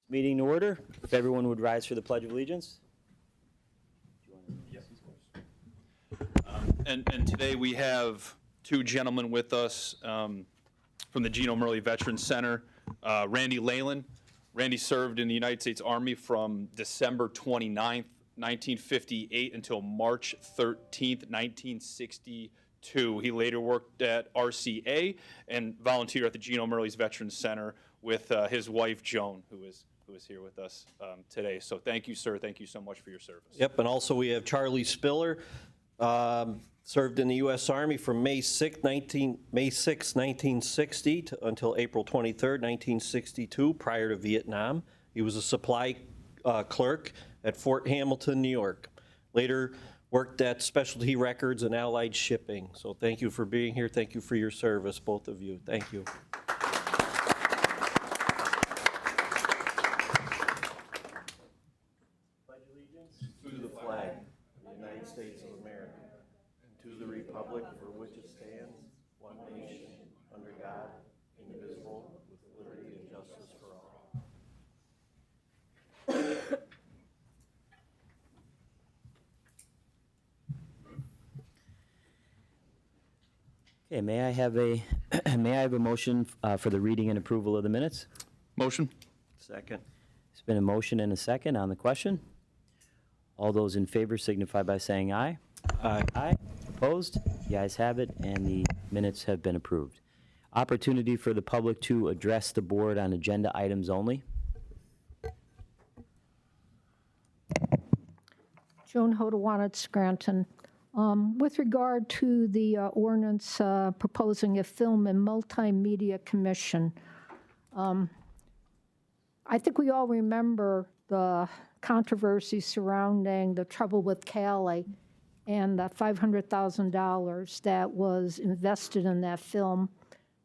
Meeting to order. If everyone would rise for the Pledge of Allegiance. Yes, of course. And today we have two gentlemen with us from the Geno Murley Veterans Center. Randy Leyland. Randy served in the United States Army from December 29th, 1958 until March 13th, 1962. He later worked at RCA and volunteered at the Geno Murley's Veterans Center with his wife, Joan, who is here with us today. So thank you, sir. Thank you so much for your service. Yep, and also we have Charlie Spiller, served in the U.S. Army from May 6, 1960 until April 23rd, 1962, prior to Vietnam. He was a supply clerk at Fort Hamilton, New York. Later worked at Specialty Records and Allied Shipping. So thank you for being here. Thank you for your service, both of you. Thank you. To the flag of the United States of America, and to the republic for which it stands, one nation, under God, indivisible, with liberty and justice for all. Okay, may I have a motion for the reading and approval of the minutes? Motion? Second. There's been a motion and a second on the question. All those in favor signify by saying aye. Aye. Aye. Opposed? The ayes have it, and the minutes have been approved. Opportunity for the public to address the board on agenda items only. Joan Hodawanna, Scranton. With regard to the ordinance proposing a film and multimedia commission, I think we all remember the controversy surrounding the trouble with Cali and the $500,000 that was invested in that film.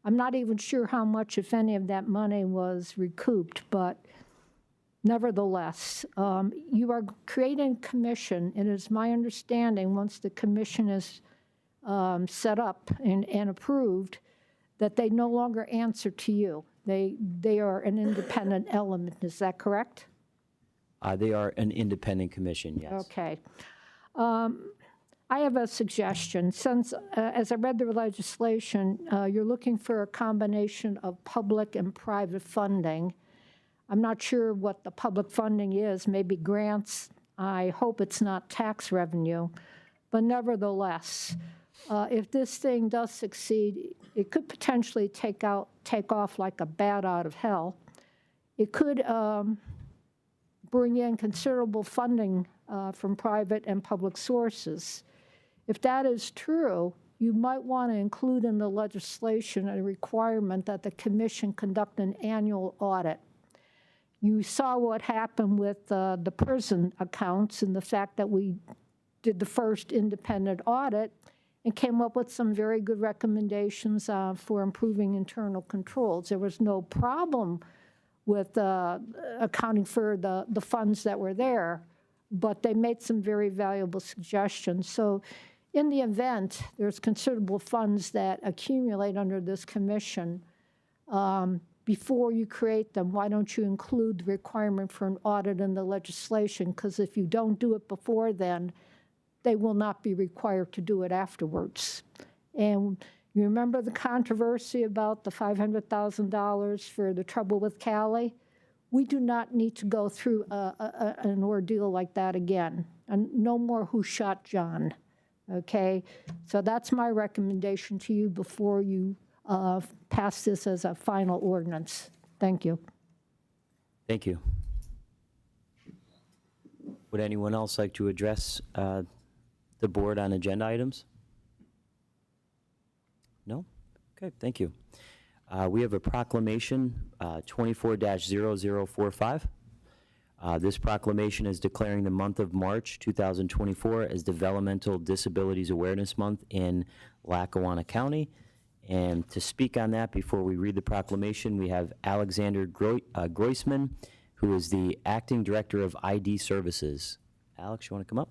I'm not even sure how much, if any, of that money was recouped, but nevertheless, you are creating a commission, and it's my understanding, once the commission is set up and approved, that they no longer answer to you. They are an independent element. Is that correct? They are an independent commission, yes. Okay. I have a suggestion. Since, as I read the legislation, you're looking for a combination of public and private funding. I'm not sure what the public funding is, maybe grants. I hope it's not tax revenue. But nevertheless, if this thing does succeed, it could potentially take off like a bat out of hell. It could bring in considerable funding from private and public sources. If that is true, you might want to include in the legislation a requirement that the commission conduct an annual audit. You saw what happened with the prison accounts and the fact that we did the first independent audit and came up with some very good recommendations for improving internal controls. There was no problem with accounting for the funds that were there, but they made some very valuable suggestions. So in the event there's considerable funds that accumulate under this commission, before you create them, why don't you include the requirement for an audit in the legislation? Because if you don't do it before then, they will not be required to do it afterwards. And you remember the controversy about the $500,000 for the trouble with Cali? We do not need to go through an ordeal like that again. And no more who shot John, okay? So that's my recommendation to you before you pass this as a final ordinance. Thank you. Thank you. Would anyone else like to address the board on agenda items? No? Okay, thank you. We have a proclamation, 24-0045. This proclamation is declaring the month of March 2024 as Developmental Disabilities Awareness Month in Lackawanna County. And to speak on that, before we read the proclamation, we have Alexander Groisman, who is the Acting Director of ID Services. Alex, you want to come up?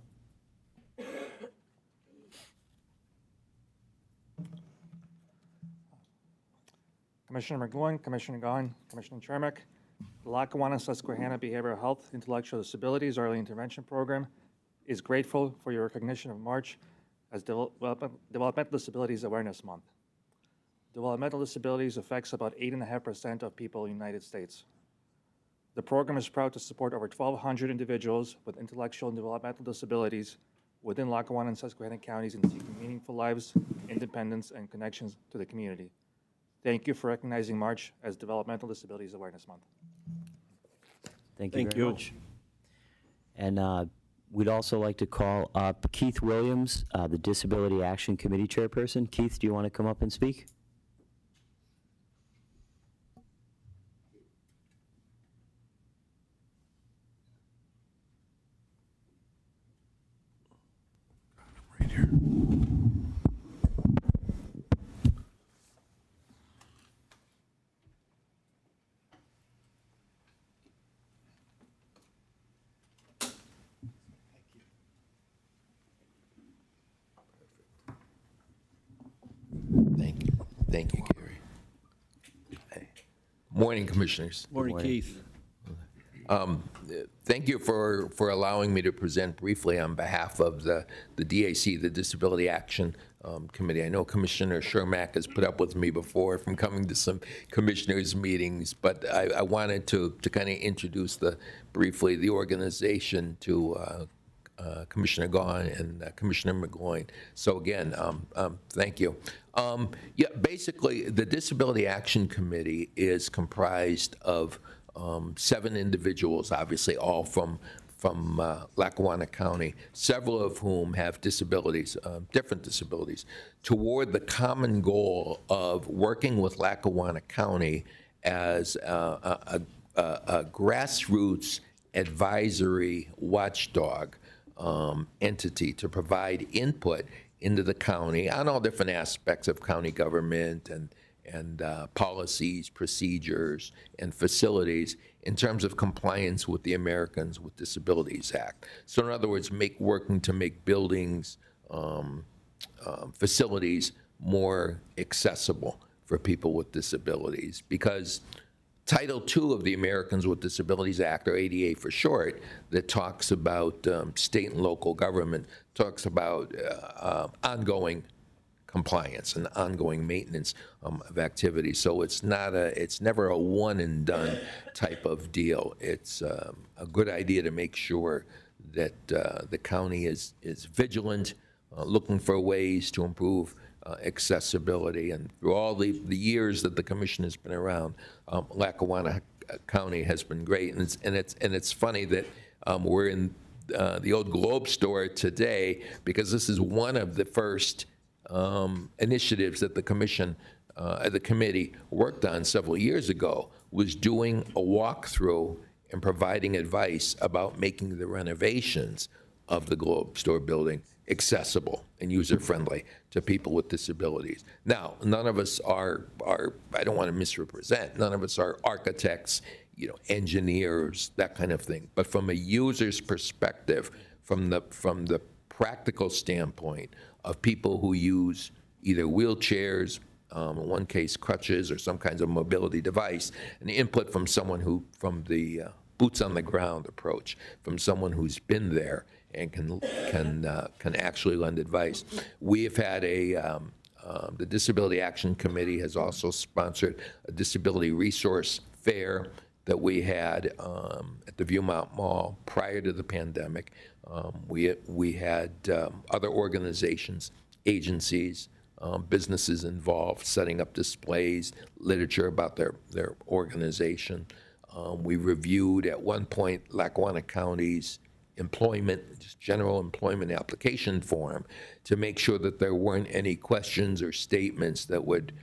Commissioner McGloin, Commissioner Gaughan, Commissioner Chermak, The Lackawanna Susquehanna Behavioral Health Intellectual Disabilities Early Intervention Program is grateful for your recognition of March as Developmental Disabilities Awareness Month. Developmental disabilities affects about 8.5% of people in the United States. The program is proud to support over 1,200 individuals with intellectual and developmental disabilities within Lackawanna and Susquehanna counties in seeking meaningful lives, independence, and connections to the community. Thank you for recognizing March as Developmental Disabilities Awareness Month. Thank you Thank very you. much. And we'd also like to call up Keith Williams, the Disability Action Committee Chairperson. Keith, do you want to come up and speak? Right here. Thank you. Thank you, Gary. Hey. Morning, Commissioners. Morning, Keith. Thank you for allowing me to present briefly on behalf of the DAC, the Disability Action Committee. I know Commissioner Chermak has put up with me before from coming to some commissioners' meetings, but I wanted to kind of introduce briefly the organization to Commissioner Gaughan and Commissioner McGloin. So again, thank you. Yeah, basically, the Disability Action Committee is comprised of 7 individuals, obviously all from Lackawanna County, several of whom have disabilities, different disabilities, toward the common goal of working with Lackawanna County as a grassroots advisory watchdog entity to provide input into the county on all different aspects of county government and policies, procedures, and facilities in terms of compliance with the Americans with Disabilities Act. So in other words, working to make buildings, facilities more accessible for people with disabilities, because Title II of the Americans with Disabilities Act, or ADA for short, that talks about state and local government, talks about ongoing compliance and ongoing maintenance of activities. So it's never a one and done type of deal. It's a good idea to make sure that the county is vigilant, looking for ways to improve accessibility. And through all the years that the commission has been around, Lackawanna County has been great. And it's funny that we're in the old Globe store today, because this is one of the first initiatives that the committee worked on several years ago, was doing a walkthrough and providing advice about making the renovations of the Globe store building accessible and user-friendly to people with disabilities. Now, none of us are I don't want to misrepresent, none of us are architects, engineers, that kind of thing. But from a user's perspective, from the practical standpoint of people who use either wheelchairs, in one case crutches, or some kinds of mobility device, and input from someone from the boots on the ground approach, from someone who's been there and can actually lend advice. We have had the Disability Action Committee has also sponsored a disability resource fair that we had at the Viewmont Mall prior to the pandemic. We had other organizations, agencies, businesses involved, setting up displays, literature about their organization. We reviewed at one point Lackawanna County's employment, just general employment application form, to make sure that there weren't any questions or statements that would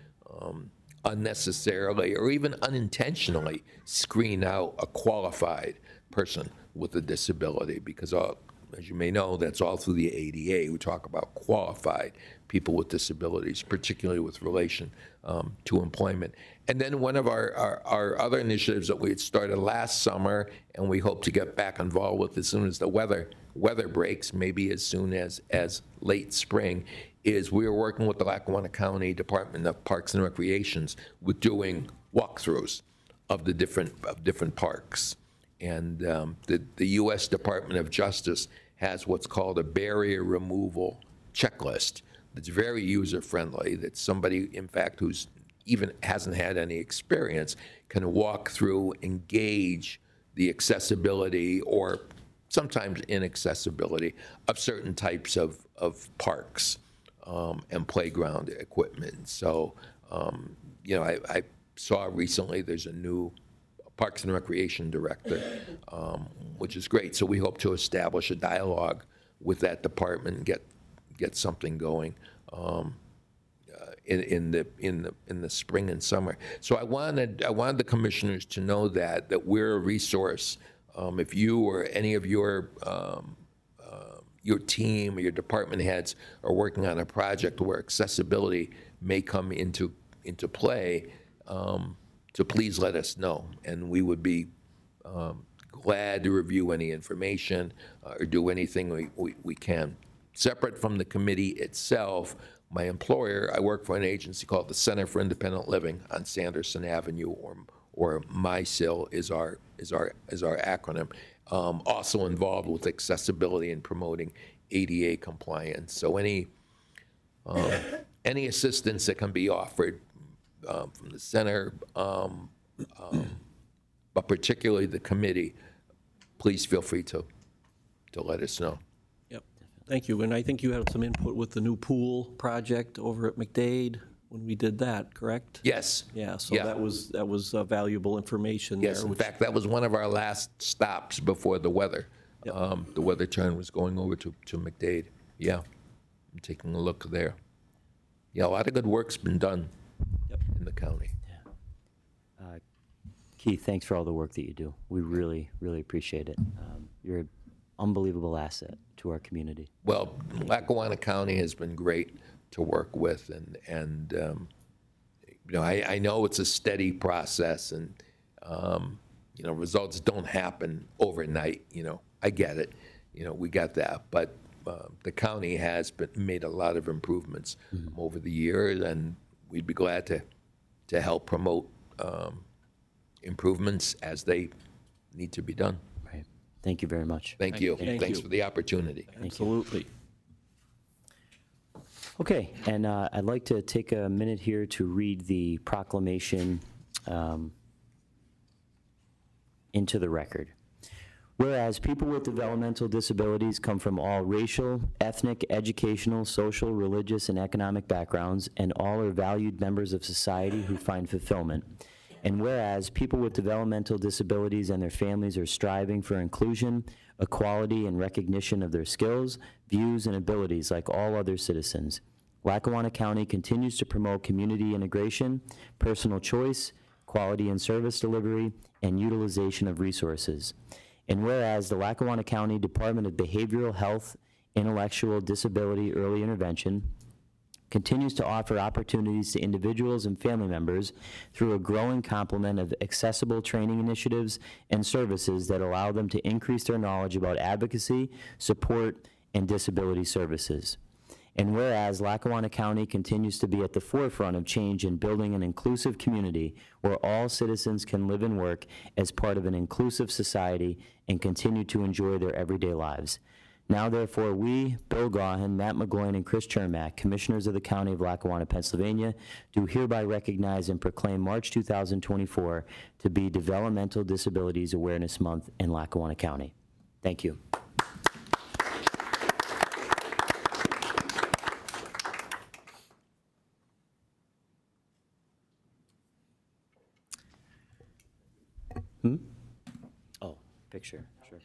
unnecessarily or even unintentionally screen out a qualified person with a disability, because as you may know, that's all through the ADA. We talk about qualified people with disabilities, particularly with relation to employment. And then one of our other initiatives that we had started last summer, and we hope to get back involved with as soon as the weather breaks, maybe as soon as late spring, is we are working with the Lackawanna County Department of Parks and Recreations with doing walkthroughs of the different parks. And the U.S. Department of Justice has what's called a barrier removal checklist that's very user-friendly, that somebody, in fact, who's even hasn't had any experience can walk through, engage the accessibility or sometimes inaccessibility of certain types of parks and playground equipment. So, I saw recently there's a new Parks and Recreation Director, which is great. So we hope to establish a dialogue with that department and get something going in the spring and summer. So I wanted the commissioners to know that we're a resource. If you or any of your team or your department heads are working on a project where accessibility may come into play, so please let us know, and we would be glad to review any information or do anything we can. Separate from the committee itself, my employer, I work for an agency called the Center for Independent Living on Sanderson Avenue, or MySIL is our acronym. Also involved with accessibility and promoting ADA compliance. So any assistance that can be offered from the center, but particularly the committee, please feel free to let us know. Yep, thank you. And I think you had some input with the new pool project over at McDade when we did that, correct? Yes. Yeah, so Yeah. that was valuable information there. Yes, in which- fact, that was one of our last stops before the weather. Yep. The weather turn was going over to McDade. Yeah, I'm taking a look there. Yeah, a lot of good work's been done Yep. in the county. Keith, thanks for all the work that you do. We really, really appreciate it. You're an unbelievable asset to our community. Well, Lackawanna County has been great to work with, and I know it's a steady process, and results don't happen overnight. I get it. We got that, but the county has made a lot of improvements over the years, and we'd be glad to help promote improvements as they need to be done. Right. Thank you very much. Thank you. Thank Thanks you. for the opportunity. Absolutely. Okay, and I'd like to take a minute here to read the proclamation into the record. Whereas people with developmental disabilities come from all racial, ethnic, educational, social, religious, and economic backgrounds, and all are valued members of society who find fulfillment. And whereas people with developmental disabilities and their families are striving for inclusion, equality, and recognition of their skills, views, and abilities like all other citizens, Lackawanna County continues to promote community integration, personal choice, quality and service delivery, and utilization of resources. And whereas the Lackawanna County Department of Behavioral Health, Intellectual Disability Early Intervention continues to offer opportunities to individuals and family members through a growing complement of accessible training initiatives and services that allow them to increase their knowledge about advocacy, support, and disability services. And whereas Lackawanna County continues to be at the forefront of change in building an inclusive community where all citizens can live and work as part of an inclusive society and continue to enjoy their everyday lives. Now, therefore, we, Bill Gaughan, Matt McGloin, and Chris Chermak, Commissioners of the County of Lackawanna, Pennsylvania, do hereby recognize and proclaim March 2024 to be Developmental Disabilities Awareness Month in Lackawanna County. Thank you. Oh, picture, sure.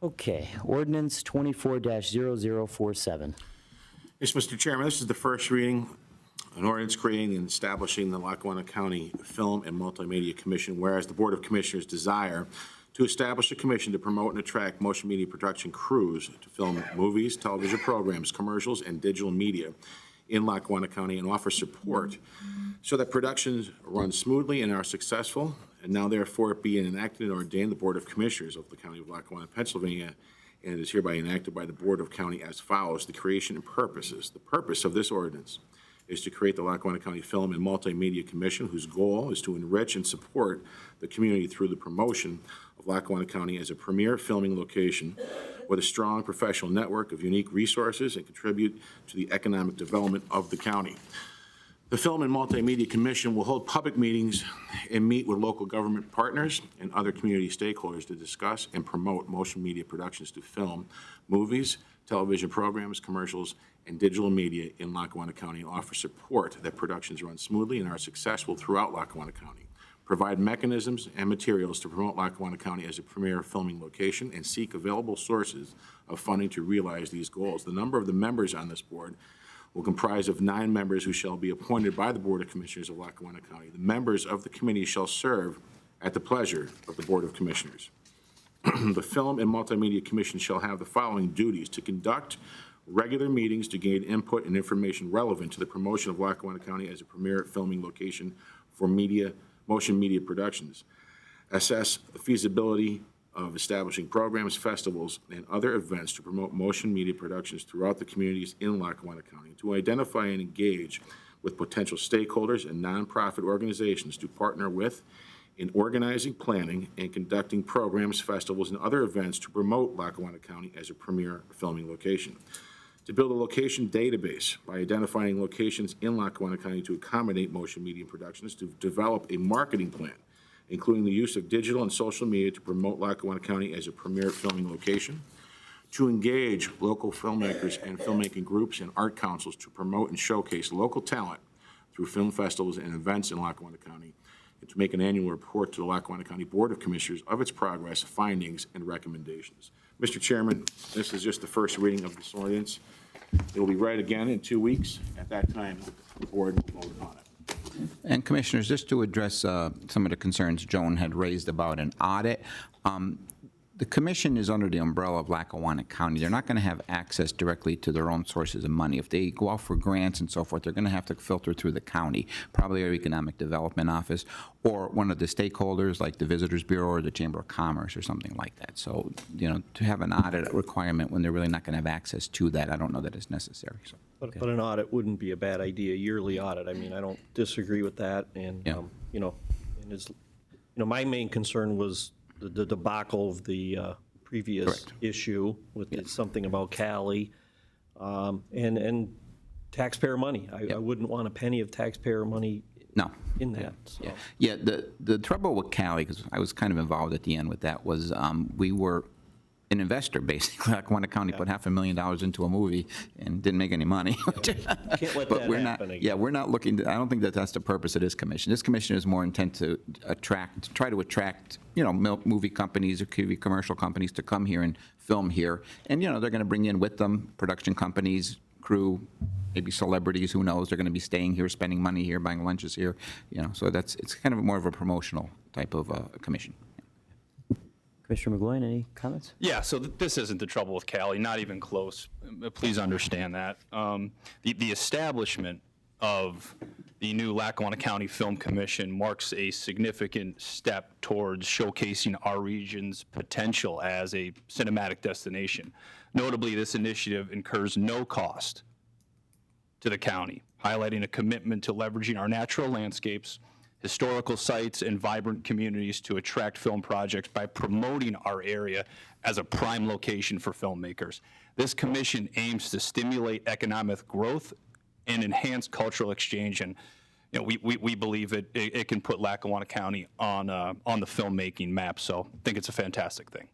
Okay, ordinance 24-0047. Yes, Mr. Chairman, this is the first reading, an ordinance creating and establishing the Lackawanna County Film and Multimedia Commission, whereas the Board of Commissioners desire to establish a commission to promote and attract motion media production crews to film movies, television programs, commercials, and digital media in Lackawanna County and offer support so that productions run smoothly and are successful. And now therefore be enacted and ordained the Board of Commissioners of the County of Lackawanna, Pennsylvania, and it is hereby enacted by the Board of County as follows. The creation and purposes. The purpose of this ordinance is to create the Lackawanna County Film and Multimedia Commission, whose goal is to enrich and support the community through the promotion of Lackawanna County as a premier filming location with a strong professional network of unique resources and contribute to the economic development of the county. The Film and Multimedia Commission will hold public meetings and meet with local government partners and other community stakeholders to discuss and promote motion media productions to film, movies, television programs, commercials, and digital media in Lackawanna County, and offer support that productions run smoothly and are successful throughout Lackawanna County. Provide mechanisms and materials to promote Lackawanna County as a premier filming location and seek available sources of funding to realize these goals. The number of the members on this board will comprise of 9 members who shall be appointed by the Board of Commissioners of Lackawanna County. The members of the committee shall serve at the pleasure of the Board of Commissioners. The Film and Multimedia Commission shall have the following duties: to conduct regular meetings to gain input and information relevant to the promotion of Lackawanna County as a premier filming location for motion media productions, assess the feasibility of establishing programs, festivals, and other events to promote motion media productions throughout the communities in Lackawanna County, to identify and engage with potential stakeholders and nonprofit organizations to partner with in organizing, planning, and conducting programs, festivals, and other events to promote Lackawanna County as a premier filming location. To build a location database by identifying locations in Lackawanna County to accommodate motion media productions, to develop a marketing plan, including the use of digital and social media to promote Lackawanna County as a premier filming location, to engage local filmmakers and filmmaking groups and art councils to promote and showcase local talent through film festivals and events in Lackawanna County, and to make an annual report to the Lackawanna County Board of Commissioners of its progress, findings, and recommendations. Mr. Chairman, this is just the first reading of this ordinance. It will be read again in 2 weeks. At that time, the board will vote upon it. And Commissioners, just to address some of the concerns Joan had raised about an audit, the commission is under the umbrella of Lackawanna County. They're not going to have access directly to their own sources of money. If they go out for grants and so forth, they're going to have to filter through the county, probably our economic development office, or one of the stakeholders like the Visitors Bureau or the Chamber of Commerce or something like that. So, you know, to have an audit requirement when they're really not going to have access to that, I don't know that it's necessary. So. But an audit wouldn't be a bad idea, a yearly audit. I mean, I don't disagree with that. And, Yeah. you know, and my main concern was the debacle of the previous Correct. issue with something about Cali and taxpayer money. I wouldn't want a penny of taxpayer money No. in that. So. Yeah, the trouble with Cali, because I was kind of involved at the end with that, was we were an investor, basically. Lackawanna County put $500,000 into a movie and didn't make any money. Can't let But that we're happen not, again. yeah, we're not looking, I don't think that that's the purpose of this commission. This commission is more intent to try to attract, you know, movie companies or TV commercial companies to come here and film here. And, you know, they're going to bring in with them production companies, crew, maybe celebrities, who knows, they're going to be staying here, spending money here, buying lunches here, you know, so it's kind of more of a promotional type of commission. Commissioner McGloin, any comments? Yeah, so this isn't the trouble with Cali, not even close. Please understand that. The establishment of the new Lackawanna County Film Commission marks a significant step towards showcasing our region's potential as a cinematic destination. Notably, this initiative incurs no cost to the county, highlighting a commitment to leveraging our natural landscapes, historical sites, and vibrant communities to attract film projects by promoting our area as a prime location for filmmakers. This commission aims to stimulate economic growth and enhance cultural exchange, and we believe it can put Lackawanna County on the filmmaking map, so I think it's a fantastic thing.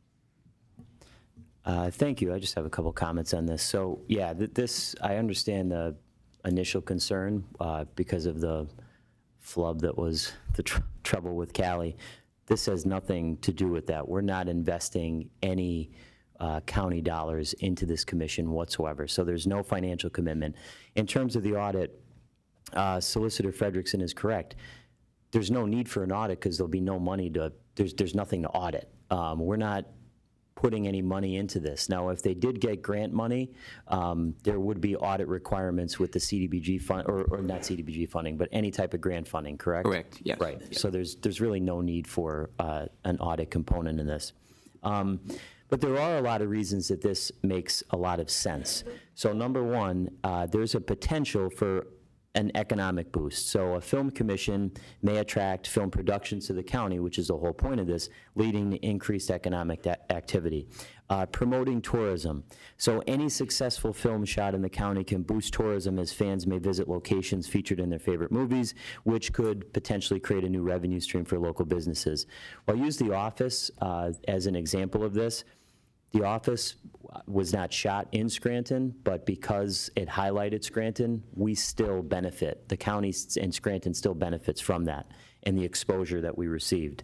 Thank you. I just have a couple comments on this. So, yeah, I understand the initial concern because of the flub that was the trouble with Cali. This has nothing to do with that. We're not investing any county dollars into this commission whatsoever, so there's no financial commitment. In terms of the audit, Solicitor Frederickson is correct. There's no need for an audit because there'll be no money to, there's nothing to audit. We're not putting any money into this. Now, if they did get grant money, there would be audit requirements with the CDBG fund, or not CDBG funding, but any type of grant funding, correct? Correct, yes. Right, so there's really no need for an audit component in this. But there are a lot of reasons that this makes a lot of sense. So number one, there's a potential for an economic boost. So a film commission may attract film productions to the county, which is the whole point of this, leading to increased economic activity. Promoting tourism. So any successful film shot in the county can boost tourism as fans may visit locations featured in their favorite movies, which could potentially create a new revenue stream for local businesses. I'll use The Office as an example of this. The Office was not shot in Scranton, but because it highlighted Scranton, we still benefit. The county and Scranton still benefits from that and the exposure that we received.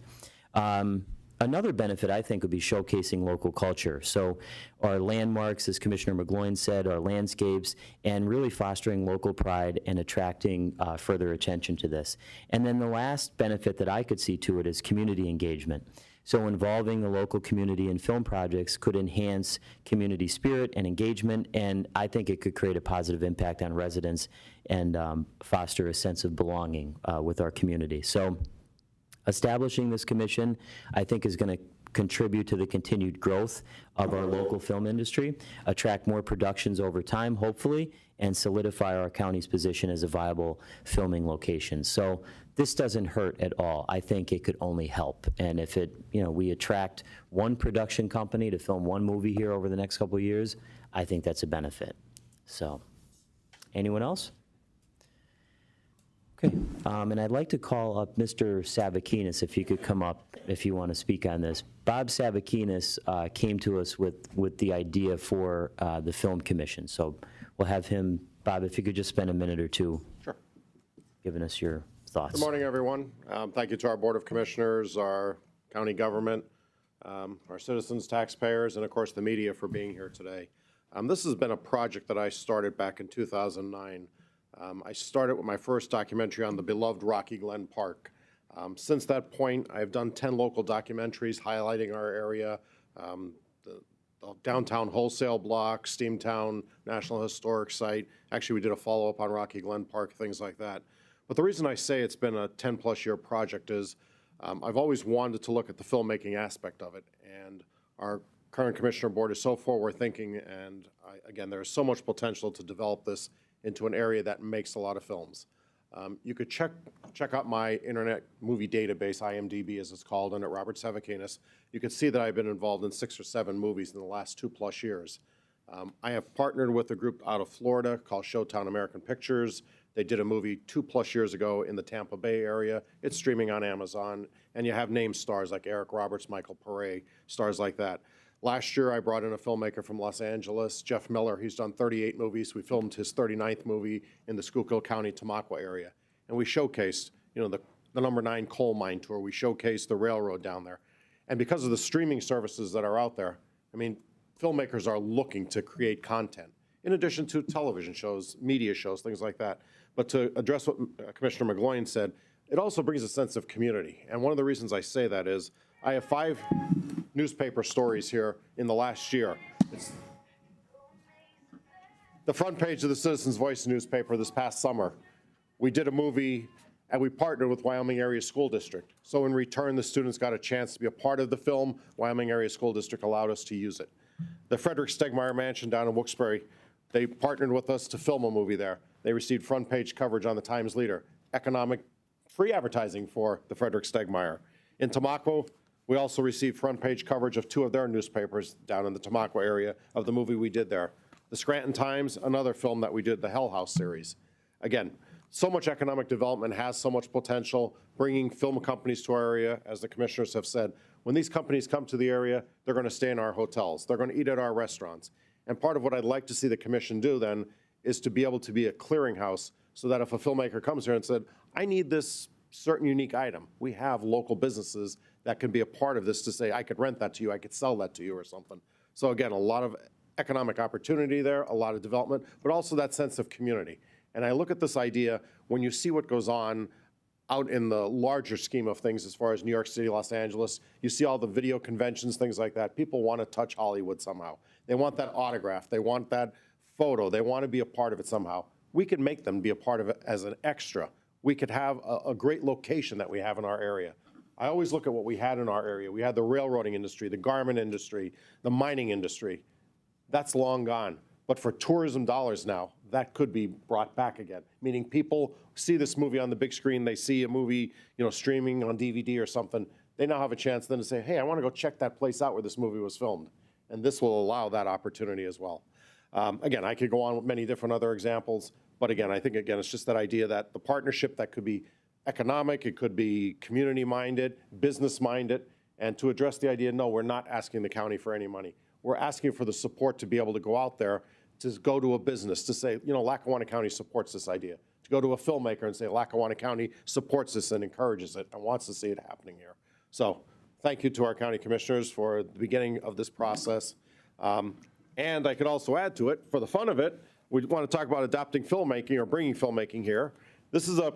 Another benefit, I think, would be showcasing local culture. So our landmarks, as Commissioner McGloin said, our landscapes, and really fostering local pride and attracting further attention to this. And then the last benefit that I could see to it is community engagement. So involving the local community in film projects could enhance community spirit and engagement, and I think it could create a positive impact on residents and foster a sense of belonging with our community. So establishing this commission, I think, is going to contribute to the continued growth of our local film industry, attract more productions over time, hopefully, and solidify our county's position as a viable filming location. So this doesn't hurt at all. I think it could only help. And if we attract one production company to film one movie here over the next couple of years, I think that's a benefit. So, anyone else? Okay, and I'd like to call up Mr. Savakinis, if you could come up if you want to speak on this. Bob Savakinis came to us with the idea for the Film Commission. So we'll have him, Bob, if you could just spend a minute or two giving us your thoughts. Good morning, everyone. Thank you to our Board of Commissioners, our county government, our citizens, taxpayers, and of course the media for being here today. This has been a project that I started back in 2009. I started with my first documentary on the beloved Rocky Glen Park. Since that point, I've done 10 local documentaries highlighting our area, the downtown wholesale block, Steamtown National Historic Site. Actually, we did a follow-up on Rocky Glen Park, things like that. But the reason I say it's been a 10-plus year project is I've always wanted to look at the filmmaking aspect of it, and our current commissioner board is so forward-thinking, and again, there's so much potential to develop this into an area that makes a lot of films. You could check out my Internet Movie Database, IMDb as it's called, and at Robert Savakinis. You can see that I've been involved in 6 or 7 movies in the last 2+ years. I have partnered with a group out of Florida called Showtown American Pictures. They did a movie 2+ years ago in the Tampa Bay area. It's streaming on Amazon, and you have name stars like Eric Roberts, Michael Pare, stars like that. Last year, I brought in a filmmaker from Los Angeles, Jeff Miller. He's done 38 movies. We filmed his 39th movie in the Schuylkill County, Tamaqua area. And we showcased, the number 9 coal mine tour. We showcased the railroad down there. And because of the streaming services that are out there, filmmakers are looking to create content, in addition to television shows, media shows, things like that. But to address what Commissioner McGloin said, it also brings a sense of community. And one of the reasons I say that is I have 5 newspaper stories here in the last year. It's the front page of the Citizens Voice newspaper this past summer. we did a movie and we partnered with Wyoming Area School District. So in return, the students got a chance to be a part of the film. Wyoming Area School District allowed us to use it. The Frederick Stegmeyer Mansion down in Wilkes-Barre, they partnered with us to film a movie there. They received front page coverage on the Times Leader, economic free advertising for the Frederick Stegmeyer. In Tamaqua, we also received front page coverage of 2 of their newspapers down in the Tamaqua area of the movie we did there. The Scranton Times, another film that we did, the Hell House series. Again, so much economic development has so much potential, bringing film companies to our area, as the commissioners have said. When these companies come to the area, they're going to stay in our hotels. They're going to eat at our restaurants. And part of what I'd like to see the commission do then is to be able to be a clearinghouse so that if a filmmaker comes here and said, I need this certain unique item, we have local businesses that can be a part of this to say, I could rent that to you, I could sell that to you or something. So again, a lot of economic opportunity there, a lot of development, but also that sense of community. And I look at this idea, when you see what goes on out in the larger scheme of things as far as New York City, Los Angeles, you see all the video conventions, things like that. People want to touch Hollywood somehow. They want that autograph. They want that photo. They want to be a part of it somehow. We can make them be a part of it as an extra. We could have a great location that we have in our area. I always look at what we had in our area. We had the railroading industry, the garment industry, the mining industry. That's long gone. But for tourism dollars now, that could be brought back again, meaning people see this movie on the big screen, they see a movie, streaming on DVD or something, they now have a chance then to say, hey, I want to go check that place out where this movie was filmed. And this will allow that opportunity as well. Again, I could go on with many different other examples, but again, I think, again, it's just that idea that the partnership that could be economic, it could be community-minded, business-minded, and to address the idea, no, we're not asking the county for any money. We're asking for the support to be able to go out there, to go to a business, to say, Lackawanna County supports this idea. To go to a filmmaker and say, Lackawanna County supports this and encourages it and wants to see it happening here. So thank you to our county commissioners for the beginning of this process. And I could also add to it, for the fun of it, we want to talk about adopting filmmaking or bringing filmmaking here. This is a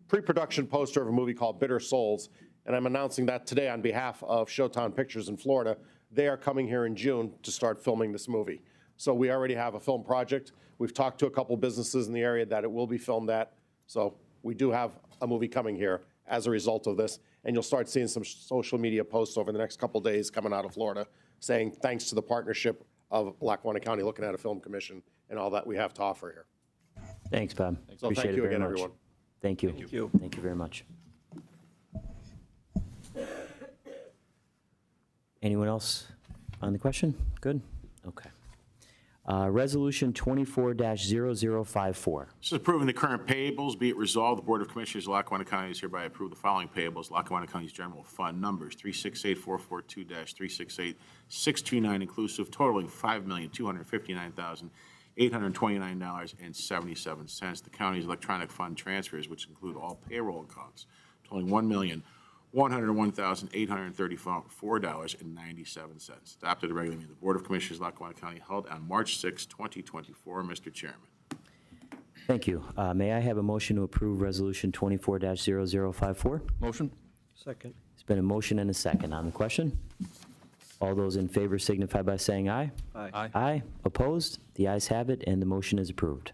pre-production poster of a movie called Bitter Souls, and I'm announcing that today on behalf of Showtown Pictures in Florida. They are coming here in June to start filming this movie. So we already have a film project. We've talked to a couple businesses in the area that it will be filmed at. So we do have a movie coming here as a result of this. And you'll start seeing some social media posts over the next couple days coming out of Florida saying thanks to the partnership of Lackawanna County looking at a film commission and all that we have to offer here. Thanks, Bob. So Appreciate thank it you very again, much. everyone. Thank you. Thank you. Thank you very much. Anyone else on the question? Good. Okay. Resolution 24-0054. This is approving the current payables. Be it resolved, the Board of Commissioners of Lackawanna County is hereby approve the following payables. Lackawanna County's general fund numbers 368-442-368-629 inclusive, totaling $5,259,829.77. The county's electronic fund transfers, which include all payroll accounts, totaling $1,101,834.97. Adopted a regular meeting of the Board of Commissioners of Lackawanna County held on March 6, 2024. Mr. Chairman. Thank you. May I have a motion to approve Resolution 24-0054? Motion? Second. It's been a motion and a second on the question. All those in favor signify by saying aye. Aye. Aye. Opposed? The ayes have it, and the motion is approved,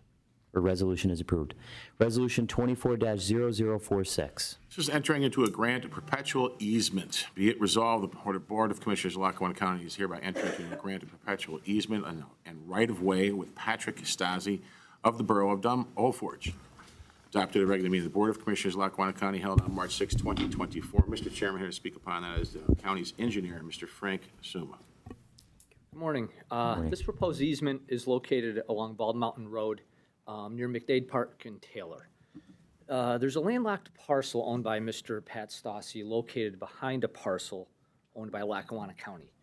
or resolution is approved. Resolution 24-0046. This is entering into a grant of perpetual easement. Be it resolved, the Board of Commissioners of Lackawanna County is hereby entering into a grant of perpetual easement and right-of-way with Patrick Stasi of the Borough of Old Forge. Adopted a regular meeting of the Board of Commissioners of Lackawanna County held on March 6, 2024. Mr. Chairman, here to speak upon that is the county's engineer, Mr. Frank Suma. Good morning. This proposed easement is located along Bald Mountain Road near McDade Park and Taylor. There's a landlocked parcel owned by Mr. Pat Stasi located behind a parcel owned by Lackawanna County.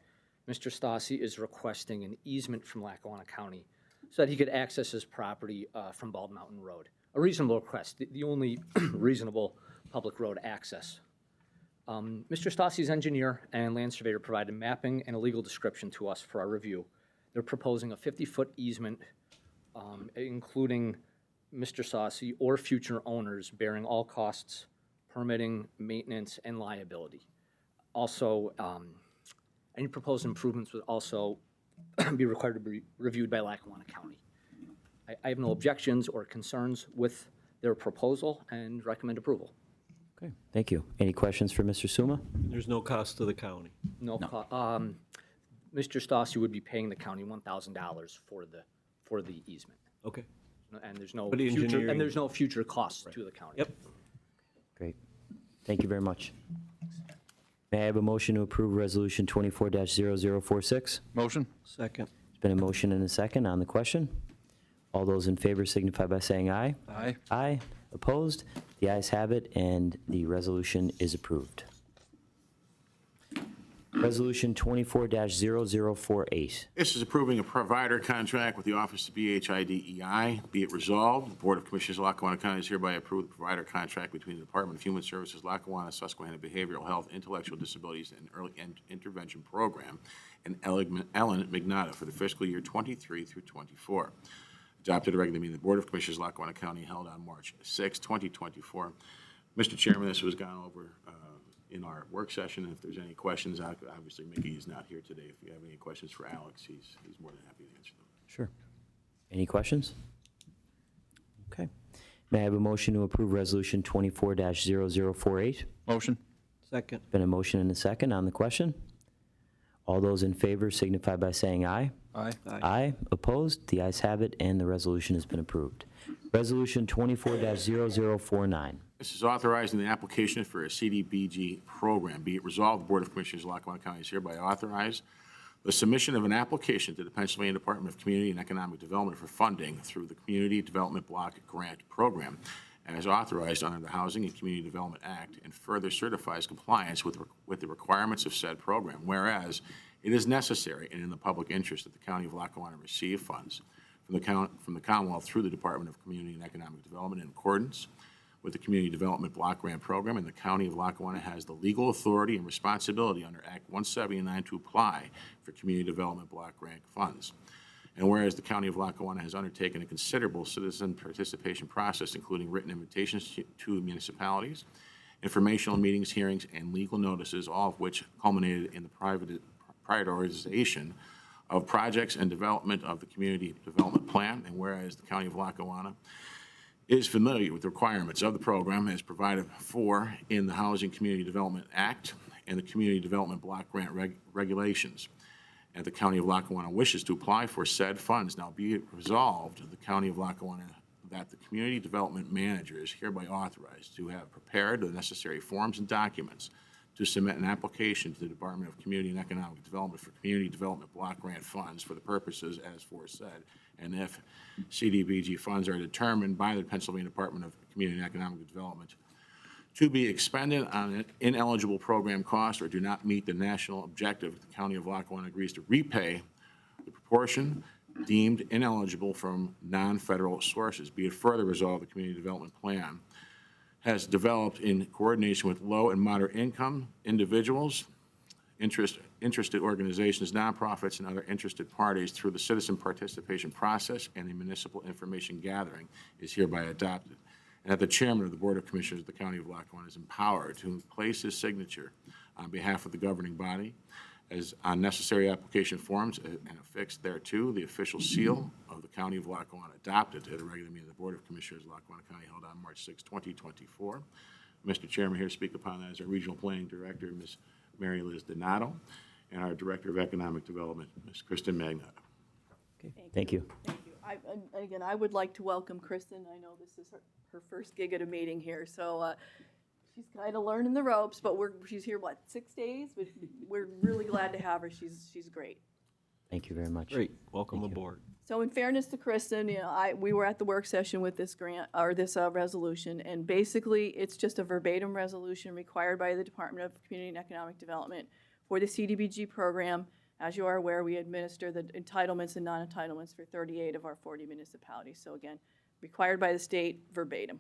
Mr. Stasi is requesting an easement from Lackawanna County so that he could access his property from Bald Mountain Road. A reasonable request, the only reasonable public road access. Mr. Stasi's engineer and land surveyor provided mapping and a legal description to us for our review. They're proposing a 50-foot easement, including Mr. Stasi or future owners bearing all costs, permitting, maintenance, and liability. Also, any proposed improvements would also be required to be reviewed by Lackawanna County. I have no objections or concerns with their proposal and recommend approval. Okay, thank you. Any questions for Mr. Suma? There's no cost to the county. No, Mr. Stassi would be paying the county $1,000 for the easement. Okay. And there's no But the future, engineering- and there's no future costs to the county. Yep. Great. Thank you very much. May I have a motion to approve Resolution 24-0046? Motion? Second. There's been a motion and a second on the question. All those in favor signify by saying aye. Aye. Aye. Opposed? The ayes have it, and the resolution is approved. Resolution 24-0048. This is approving a provider contract with the Office of BHIDEI. Be it resolved, the Board of Commissioners of Lackawanna County is hereby approve the provider contract between the Department of Human Services, Lackawanna, Susquehanna Behavioral Health, Intellectual Disabilities, and Early Intervention Program, and Ellen McNaughton for the fiscal year 23 through 24. Adopted at a regular meeting of the Board of Commissioners of Lackawanna County held on March 6, 2024. Mr. Chairman, this was gone over in our work session. If there's any questions, obviously Mickey is not here today. If you have any questions for Alex, he's more than happy to answer them. Sure. Any questions? Okay. May I have a motion to approve Resolution 24-0048? Motion? Second. Been a motion and a second on the question. All those in favor signify by saying aye. Aye. Aye. Opposed? The ayes have it, and the resolution has been approved. Resolution 24-0049. This is authorizing the application for a CDBG program. Be it resolved, the Board of Commissioners of Lackawanna County is hereby authorized the submission of an application to the Pennsylvania Department of Community and Economic Development for funding through the Community Development Block Grant Program, as authorized under the Housing and Community Development Act, and further certifies compliance with the requirements of said program. Whereas it is necessary and in the public interest that the County of Lackawanna receive funds from the Commonwealth through the Department of Community and Economic Development in accordance with the Community Development Block Grant Program, and the County of Lackawanna has the legal authority and responsibility under Act 179 to apply for Community Development Block Grant funds. And whereas the County of Lackawanna has undertaken a considerable citizen participation process, including written invitations to municipalities, informational meetings, hearings, and legal notices, all of which culminated in the prioritization of projects and development of the Community Development Plan, and whereas the County of Lackawanna is familiar with the requirements of the program as provided for in the Housing Community Development Act and the Community Development Block Grant regulations. And the County of Lackawanna wishes to apply for said funds. Now be it resolved, the County of Lackawanna, that the Community Development Manager is hereby authorized to have prepared the necessary forms and documents to submit an application to the Department of Community and Economic Development for Community Development Block Grant funds for the purposes as aforesaid. And if CDBG funds are determined by the Pennsylvania Department of Community and Economic Development to be expended on an ineligible program cost or do not meet the national objective, the County of Lackawanna agrees to repay the proportion deemed ineligible from non-federal sources. Be it further resolved, the Community Development Plan has developed in coordination with low and moderate income individuals, interested organizations, nonprofits, and other interested parties through the citizen participation process, and the municipal information gathering is hereby adopted. And that the chairman of the Board of Commissioners of the County of Lackawanna is empowered to place his signature on behalf of the governing body as on necessary application forms and affix thereto the official seal of the County of Lackawanna, adopted at a regular meeting of the Board of Commissioners of Lackawanna County held on March 6, 2024. Mr. Chairman, here to speak upon that is our Regional Planning Director, Ms. Mary Liz Donato, and our Director of Economic Development, Ms. Kristen Magnotta. Okay, thank you. Thank you. And again, I would like to welcome Kristen. I know this is her first gig at a meeting here, so she's kind of learning the ropes, but she's here, 6 days? But we're really glad to have her. She's great. Thank you very much. Great. Welcome aboard. So in fairness to Kristen, we were at the work session with this grant, or this resolution, and basically it's just a verbatim resolution required by the Department of Community and Economic Development for the CDBG program. As you are aware, we administer the entitlements and non-entitlements for 38 of our 40 municipalities. So again, required by the state, verbatim.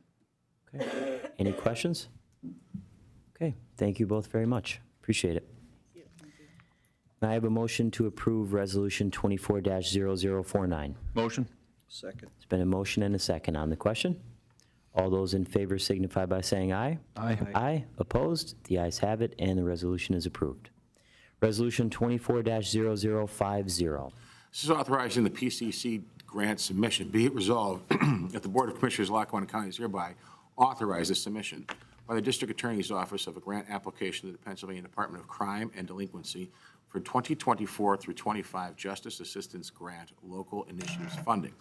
Okay. Any questions? Okay, thank you both very much. Appreciate it. May I have a motion to approve Resolution 24-0049? Motion? Second. There's been a motion and a second on the question. All those in favor signify by saying aye. Aye. Aye. Opposed? The ayes have it, and the resolution is approved. Resolution 24-0050. This is authorizing the PCC grant submission. Be it resolved that the Board of Commissioners of Lackawanna County is hereby authorized the submission by the District Attorney's Office of a grant application to the Pennsylvania Department of Crime and Delinquency for 2024 through 25 Justice Assistance Grant Local Initiatives funding.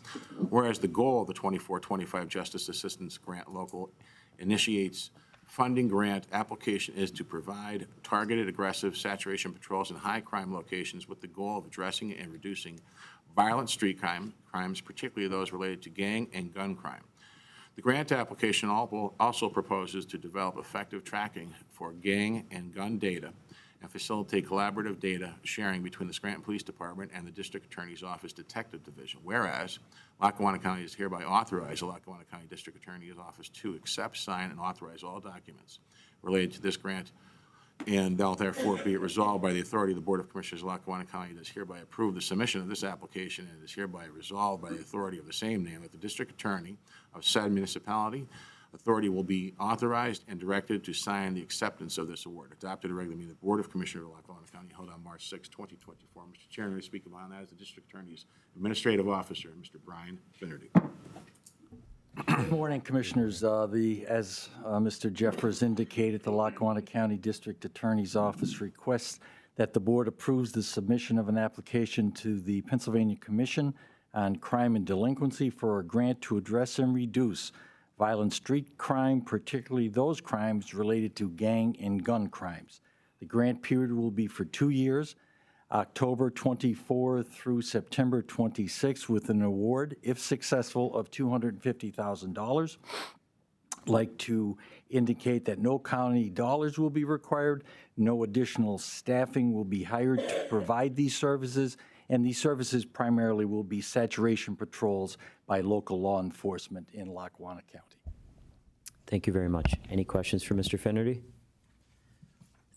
Whereas the goal of the 24-25 Justice Assistance Grant Local Initiates funding grant application is to provide targeted aggressive saturation patrols in high crime locations with the goal of addressing and reducing violent street crimes, particularly those related to gang and gun crime. The grant application also proposes to develop effective tracking for gang and gun data and facilitate collaborative data sharing between the Scranton Police Department and the District Attorney's Office Detective Division. Whereas Lackawanna County is hereby authorized the Lackawanna County District Attorney's Office to accept, sign, and authorize all documents related to this grant, and now therefore be it resolved by the authority of the Board of Commissioners of Lackawanna County does hereby approve the submission of this application, and it is hereby resolved by the authority of the same name that the District Attorney of said municipality authority will be authorized and directed to sign the acceptance of this award. Adopted at a regular meeting of the Board of Commissioners of Lackawanna County held on March 6, 2024. Mr. Chairman, I speak upon that as the District Attorney's Administrative Officer, Mr. Brian Finnerty. Good morning, Commissioners. As Mr. Jeffers indicated, the Lackawanna County District Attorney's Office requests that the Board approves the submission of an application to the Pennsylvania Commission on Crime and Delinquency for a grant to address and reduce violent street crime, particularly those crimes related to gang and gun crimes. The grant period will be for 2 years, October 24 through September 26, with an award, if successful, of $250,000. Like to indicate that no county dollars will be required, no additional staffing will be hired to provide these services, and these services primarily will be saturation patrols by local law enforcement in Lackawanna County. Thank you very much. Any questions for Mr. Finnerty?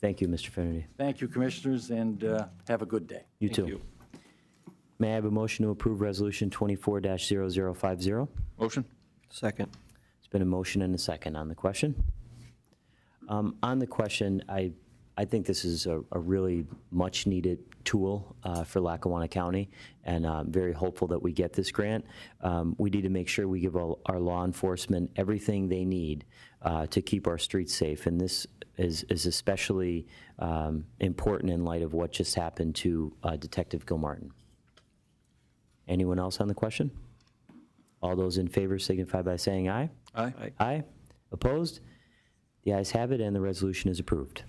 Thank you, Mr. Finnerty. Thank you, Commissioners, and have a good day. You too. you. May I have a motion to approve Resolution 24-0050? Motion? Second. It's been a motion and a second on the question. On the question, I think this is a really much-needed tool for Lackawanna County, and I'm very hopeful that we get this grant. We need to make sure we give our law enforcement everything they need to keep our streets safe, and this is especially important in light of what just happened to Detective Gilmartin. Anyone else on the question? All those in favor signify by saying aye. Aye. Aye. Opposed? The ayes have it, and the resolution is approved.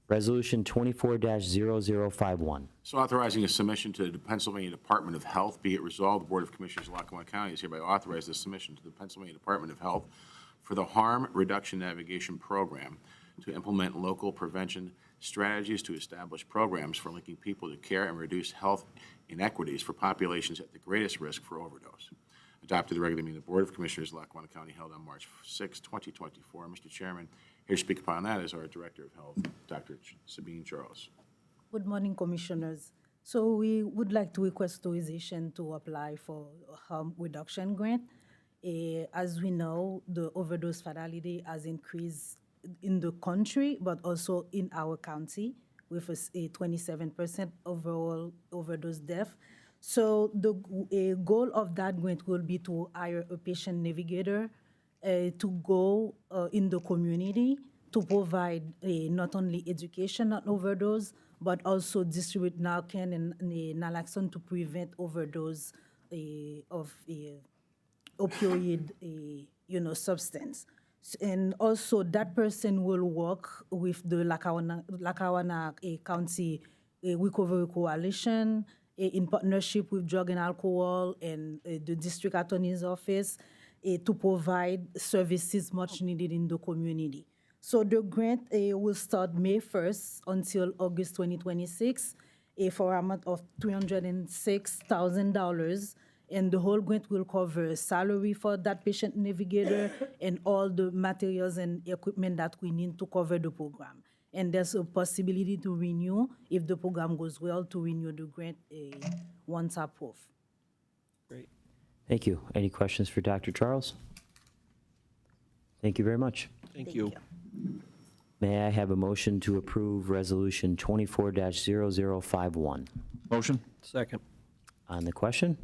Resolution 24-0051. So authorizing a submission to the Pennsylvania Department of Health, be it resolved, the Board of Commissioners of Lackawanna County is hereby authorized the submission to the Pennsylvania Department of Health for the Harm Reduction Navigation Program to implement local prevention strategies to establish programs for linking people to care and reduce health inequities for populations at the greatest risk for overdose. Adopted the regular meeting of the Board of Commissioners of Lackawanna County held on March 6, 2024. Mr. Chairman, here to speak upon that is our Director of Health, Dr. Sabine Charles. Good morning, Commissioners. So we would like to request authorization to apply for a harm reduction grant. As we know, the overdose fatality has increased in the country, but also in our county, with a 27% overall overdose death. So the goal of that grant will be to hire a patient navigator to go in the community to provide not only education on overdose, but also distribute Narcan and naloxone to prevent overdose of opioid substance. And also that person will work with the Lackawanna County Recovery Coalition in partnership with Drug and Alcohol and the District Attorney's Office to provide services much needed in the community. So the grant will start May 1st until August 2026 for an amount of $306,000. And the whole grant will cover salary for that patient navigator and all the materials and equipment that we need to cover the program. And there's a possibility to renew, if the program goes well, to renew the grant once approved. Great. Thank you. Any questions for Dr. Charles? Thank you very much. Thank you. May I have a motion to approve Resolution 24-0051? Motion? Second. On the question?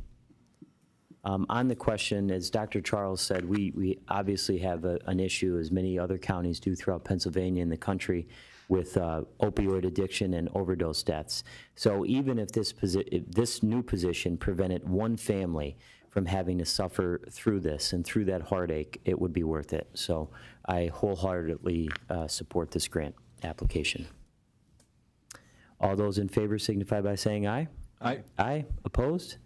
On the question, as Dr. Charles said, we obviously have an issue, as many other counties do throughout Pennsylvania and the country, with opioid addiction and overdose deaths. So even if this new position prevented one family from having to suffer through this and through that heartache, it would be worth it. So I wholeheartedly support this grant application. All those in favor signify by saying aye. Aye. Aye. Opposed?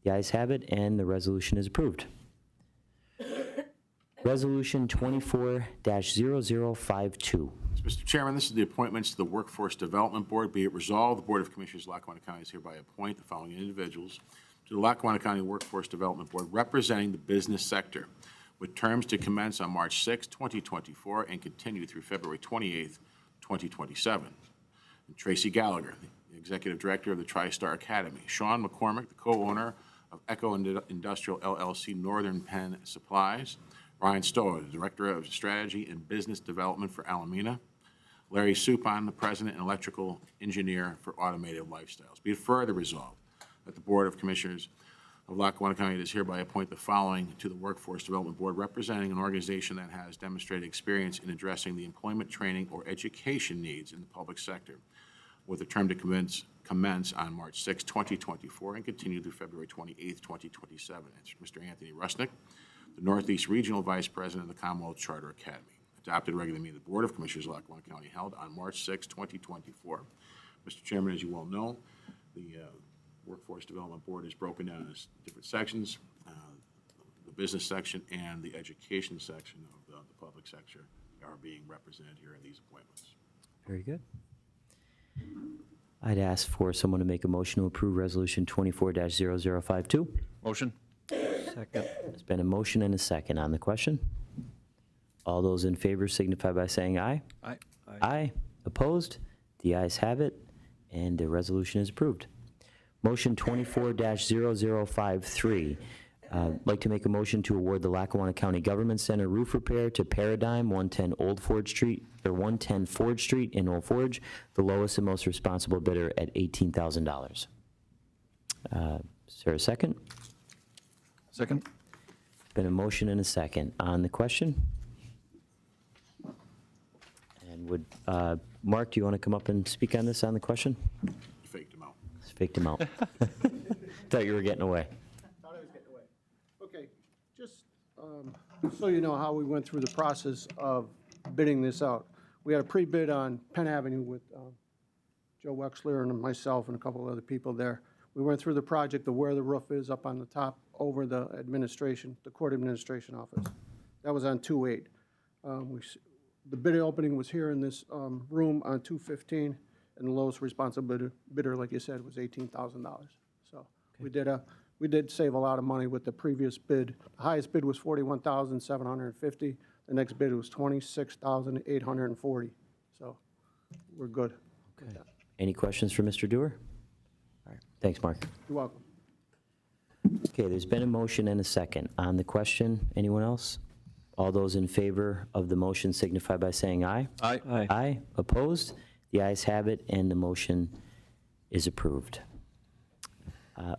The ayes have it, and the resolution is approved. Resolution 24-0052. Mr. Chairman, this is the appointments to the Workforce Development Board. Be it resolved, the Board of Commissioners of Lackawanna County is hereby appoint the following individuals to the Lackawanna County Workforce Development Board representing the business sector, with terms to commence on March 6, 2024, and continue through February 28, 2027. And Traci Gallagher, the Executive Director of the TriStar Academy. Sean McCormick, the co-owner of Echo Industrial LLC Northern Penn Supplies. Ryan Stowe, the Director of Strategy and Business Development for Alameda. Larry Supon, the President and Electrical Engineer for Automated Lifestyles. Be it further resolved that the Board of Commissioners of Lackawanna County does hereby appoint the following to the Workforce Development Board, representing an organization that has demonstrated experience in addressing the employment, training, or education needs in the public sector, with a term to commence on March 6, 2024, and continue through February 28, 2027. It's Mr. Anthony Rusnick, the Northeast Regional Vice President of the Commonwealth Charter Academy. Adopted regular meeting of the Board of Commissioners of Lackawanna County held on March 6, 2024. Mr. Chairman, as you well know, the Workforce Development Board is broken down into different sections. The business section and the education section of the public sector are being represented here in these appointments. Very good. I'd ask for someone to make a motion to approve Resolution 24-0052. Motion? Second. There's been a motion and a second on the question. All those in favor signify by saying aye. Aye. Aye. Opposed? The ayes have it, and the resolution is approved. Motion 24-0053. I'd like to make a motion to award the Lackawanna County Government Center roof repair to Paradigm, 110 Old Forge Street, or 110 Ford Street in Old Forge, the lowest and most responsible bidder at $18,000. Is there a second? Second? Been a motion and a second on the question. And would, Mark, do you want to come up and speak on this, on the question? You faked him out. Faked him out. Thought you were getting away. Thought I was getting away. Okay, just so you know how we went through the process of bidding this out. We had a pre-bid on Penn Avenue with Joe Wexler and myself and a couple of other people there. We went through the project of where the roof is up on the top over the administration, the court administration office. That was on 2/8. The bid opening was here in this room on 2/15, and the lowest responsible bidder, like you said, was $18,000. So we did save a lot of money with the previous bid. The highest bid was $41,750. The next bid was $26,840. So we're good. Okay. Any questions for Mr. Dewar? All right. Thanks, Mark. You're welcome. Okay, there's been a motion and a second. On the question, anyone else? All those in favor of the motion signify by saying aye. Aye. Aye. Aye. Opposed? The ayes have it, and the motion is approved.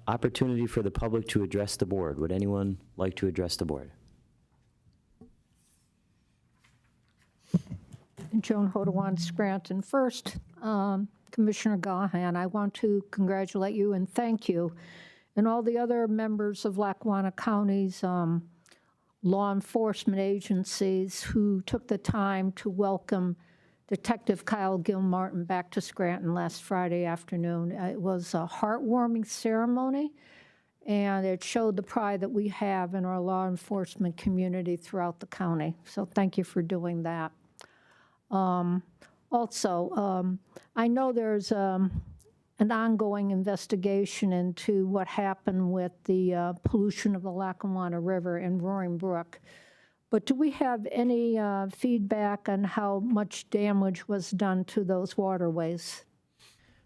Opportunity for the public to address the board. Would anyone like to address the board? Joan Hodawan, Scranton. First, Commissioner Gaughan, I want to congratulate you and thank you and all the other members of Lackawanna County's law enforcement agencies who took the time to welcome Detective Kyle Gilmartin back to Scranton last Friday afternoon. It was a heartwarming ceremony, and it showed the pride that we have in our law enforcement community throughout the county. So thank you for doing that. Also, I know there's an ongoing investigation into what happened with the pollution of the Lackawanna River in Roaring Brook. But do we have any feedback on how much damage was done to those waterways?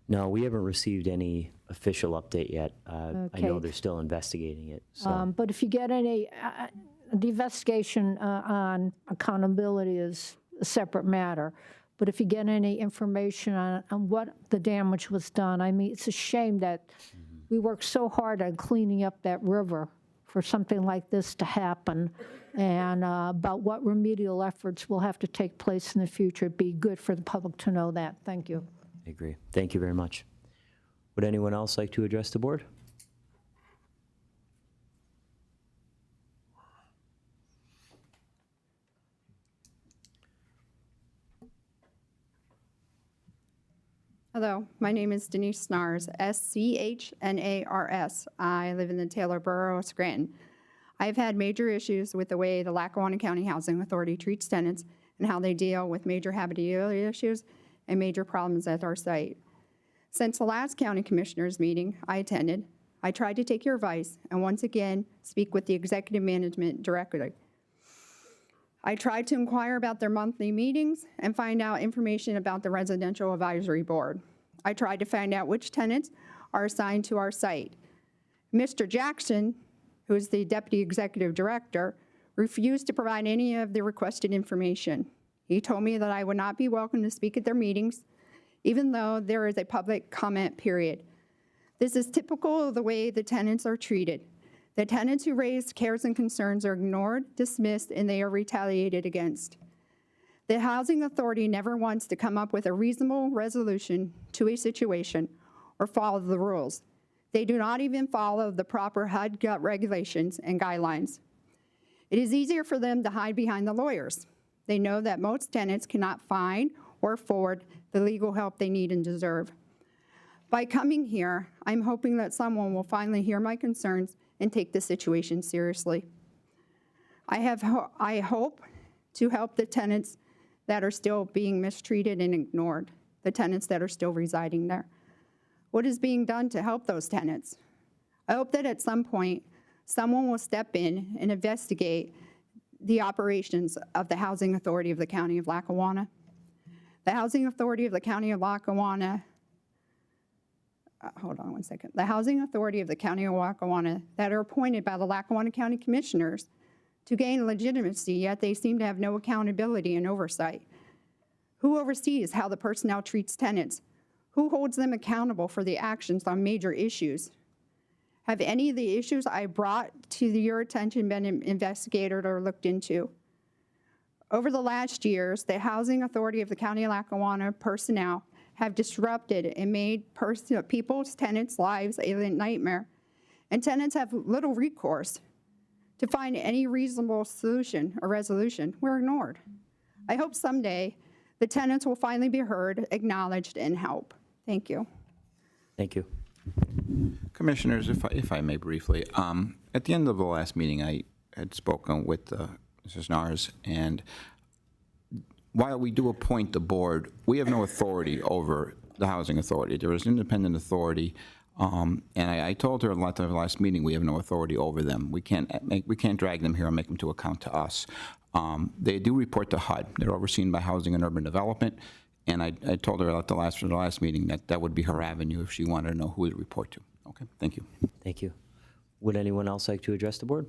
No, we haven't received any official update yet. I know Okay. they're still investigating it. So. But if you get any, the investigation on accountability is a separate matter. but if you get any information on what the damage was done, I mean, it's a shame that we worked so hard on cleaning up that river for something like this to happen, and about what remedial efforts will have to take place in the future. It'd be good for the public to know that. Thank you. I agree. Thank you very much. Would anyone else like to address the board? Hello, my name is Denise Snars, S-C-H-N-A-R-S. I live in the Taylor Borough of Scranton. I've had major issues with the way the Lackawanna County Housing Authority treats tenants and how they deal with major habitability issues and major problems at our site. Since the last county commissioners meeting I attended, I tried to take your advice and once again speak with the executive management directly. I tried to inquire about their monthly meetings and find out information about the Residential Advisory Board. I tried to find out which tenants are assigned to our site. Mr. Jackson, who is the Deputy Executive Director, refused to provide any of the requested information. He told me that I would not be welcome to speak at their meetings, even though there is a public comment period. This is typical of the way the tenants are treated. The tenants who raise cares and concerns are ignored, dismissed, and they are retaliated against. The Housing Authority never wants to come up with a reasonable resolution to a situation or follow the rules. They do not even follow the proper HUD gut regulations and guidelines. It is easier for them to hide behind the lawyers. They know that most tenants cannot find or afford the legal help they need and deserve. By coming here, I'm hoping that someone will finally hear my concerns and take the situation seriously. I hope to help the tenants that are still being mistreated and ignored, the tenants that are still residing there. What is being done to help those tenants? I hope that at some point, someone will step in and investigate the operations of the Housing Authority of the County of Lackawanna. The Housing Authority of the County of Lackawanna hold on one second. The Housing Authority of the County of Lackawanna that are appointed by the Lackawanna County Commissioners to gain legitimacy, yet they seem to have no accountability and oversight. Who oversees how the personnel treats tenants? Who holds them accountable for the actions on major issues? Have any of the issues I brought to your attention been investigated or looked into? Over the last years, the Housing Authority of the County of Lackawanna personnel have disrupted and made people's tenants' lives a nightmare, and tenants have little recourse to find any reasonable solution or resolution. We're ignored. I hope someday the tenants will finally be heard, acknowledged, and help. Thank you. Thank you. Commissioners, if I may briefly, at the end of the last meeting, I had spoken with Mrs. Nars, and while we do appoint the board, we have no authority over the Housing Authority. There is independent authority, and I told her at the last meeting we have no authority over them. We can't drag them here and make them to account to us. They do report to HUD. They're overseen by Housing and Urban Development, and I told her at the last meeting that would be her avenue if she wanted to know who to report to. Okay, thank you. Thank you. Would anyone else like to address the board?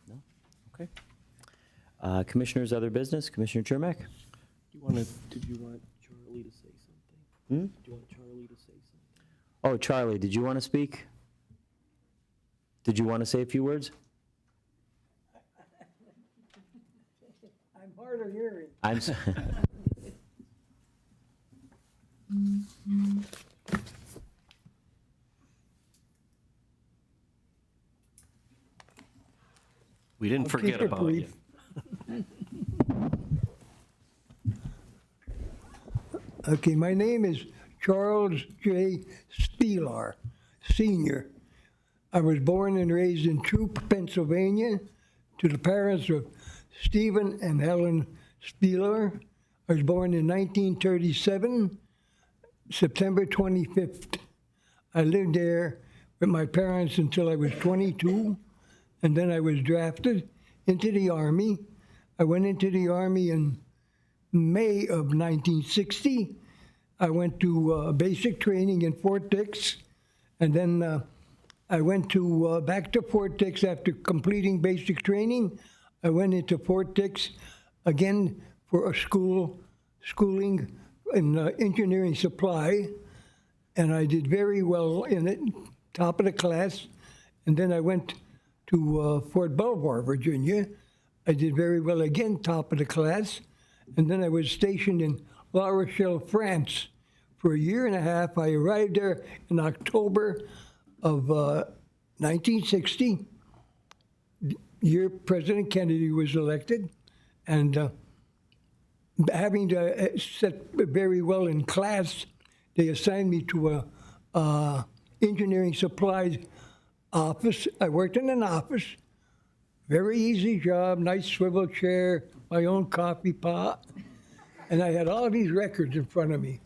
No? Okay. Commissioners, other business? Commissioner Chermak? Did you want Charlie to say something? Do you want Charlie to say something? Oh, Charlie, did you want to speak? Did you want to say a few words? I'm hard of hearing. I'm We didn't forget about you. Okay, my name is Charles J. Spieler, Sr. I was born and raised in Troop, Pennsylvania, to the parents of Stephen and Helen Spieler. I was born in 1937, September 25th. I lived there with my parents until I was 22, and then I was drafted into the Army. I went into the Army in May of 1960. I went to basic training in Fort Dix, and then I went to back to Fort Dix after completing basic training. I went into Fort Dix again for a schooling in engineering supply, and I did very well in it, top of the class. And then I went to Fort Belvoir, Virginia. I did very well again, top of the class. And then I was stationed in La Rochelle, France for a year and a half. I arrived there in October of 1960. Year President Kennedy was elected, and having to set very well in class, they assigned me to a engineering supplies office. I worked in an office, very easy job, nice swivel chair, my own coffee pot, and I had all these records in front of me,